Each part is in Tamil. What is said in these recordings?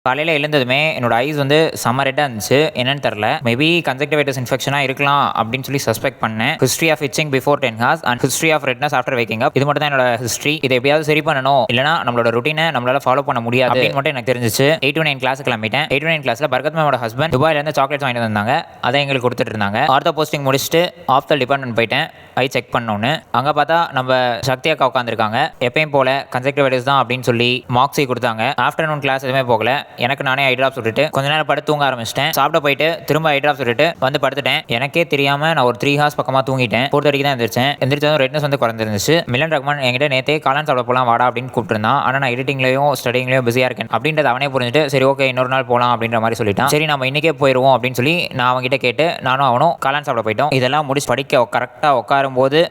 காலையில் எழுந்ததுமே என்னோட ஐஸ் வந்து செம்ம ரெட்டாக இருந்துச்சு. என்னன்னு தெரில. மேபி கன்ஜக்டிவைட்டிஸ் இன்ஃபெக்ஷனாக இருக்கலாம் அப்படின்னு சொல்லி சஸ்பெக்ட் பண்ணேன். History of itching before 10 hours and history of redness after waking up. இது மட்டும் தான் என்னோட ஹிஸ்ட்ரி. இதை எப்படியாவது சரி பண்ணணும், இல்லைனா நம்மளோட ருட்டீனை நம்மளால ஃபாலோ பண்ண முடியாது அப்படின்னு மட்டும் எனக்கு தெரிஞ்சிச்சு. 8 to 9 கிளாஸ் கிளம்பிட்டேன். 8 to 9 கிளாஸில் பர்கத் மேமோட ஹஸ்பண்ட் துபாயிலேருந்து சாக்லேட்ஸ் வாங்கிட்டு வந்தாங்க. அதை எங்களுக்கு கொடுத்துட்டு இருந்தாங்க. ஆர்த்தோ போஸ்டிங் முடிச்சுட்டு ஆஃப்தல் டிபார்ட்மெண்ட் போயிட்டேன் ஐ செக் பண்ணோன்னு. அங்கே பார்த்தா நம்ம சக்தி அக்கா உட்காந்துருக்காங்க. எப்பயும் போல கன்ஜக்டிவைட்டிஸ் தான் அப்படின்னு சொல்லி மார்க்ஸை கொடுத்தாங்க. ஆஃப்டர்நூன் கிளாஸ் எதுவுமே போகல. எனக்கு நானே ஐ ட்ராப்ஸ் விட்டுட்டு கொஞ்ச நேரம் படுத்து தூங்க ஆரம்பிச்சிட்டேன். சாப்பிட போயிட்டு திரும்ப ஐ ட்ராப்ஸ் விட்டுட்டு வந்து படுத்துட்டேன். எனக்கே தெரியாம நான் ஒரு 3 ஹார்ஸ் பக்கமாக தூங்கிட்டேன். 4:30 தான் எந்திரிச்சேன். எந்திரிச்சதும் ரெட்னஸ் வந்து குறைஞ்சிருந்துச்சு. மிலன் ரஹ்மான் என்கிட்ட நேற்றே காளான் சாப்பிட போகலாம் வாடா அப்படின்னு கூப்பிட்டுருந்தான். ஆனால் நான் எடிட்டிங்லையும் ஸ்டடிங்லையும் பிஸியாக இருக்கேன் அப்படின்றத அவனே புரிஞ்சுட்டு சரி ஓகே இன்னொரு நாள் போகலாம் அப்படின்ற மாதிரி சொல்லிட்டான். சரி நம்ம இன்னைக்கே போயிடுவோம் அப்படின்னு சொல்லி நான் அவங்ககிட்ட கேட்டு நானும் அவனும் காளான் சாப்பிட போயிட்டோம். இதெல்லாம் முடிச்சு படிக்க கரெக்டாக உட்காரும்போது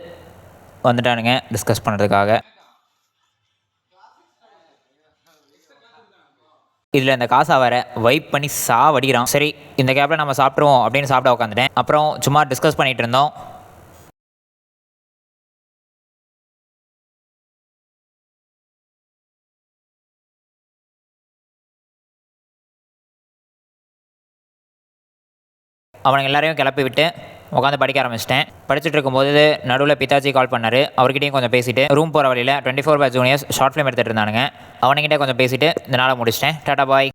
வந்துட்டானுங்க டிஸ்கஸ் பண்ணுறதுக்காக. இதில் இந்த காசை வர வைப் பண்ணி சாவடிக்கிறான். சரி இந்த கேப்பில் நம்ம சாப்பிட்ருவோம் அப்படின்னு சாப்பிட உட்காந்துட்டேன். அப்புறம் சும்மா டிஸ்கஸ் பண்ணிகிட்டு இருந்தோம். அவனுங்க எல்லாரையும் கிளப்பி விட்டு உட்காந்து படிக்க ஆரம்பிச்சிட்டேன். படிச்சுட்டு இருக்கும்போது நடுவில் பிதாஜி கால் பண்ணார். அவர்கிட்டையும் கொஞ்சம் பேசிட்டு ரூம் போகிற வழியில் 24 by juniors ஷார்ட் ஃபிலிம் எடுத்துகிட்டு இருந்தானுங்க. அவனுங்கிட்ட கொஞ்சம் பேசிட்டு இந்த நாளை முடிச்சிட்டேன். டாடா பாய்.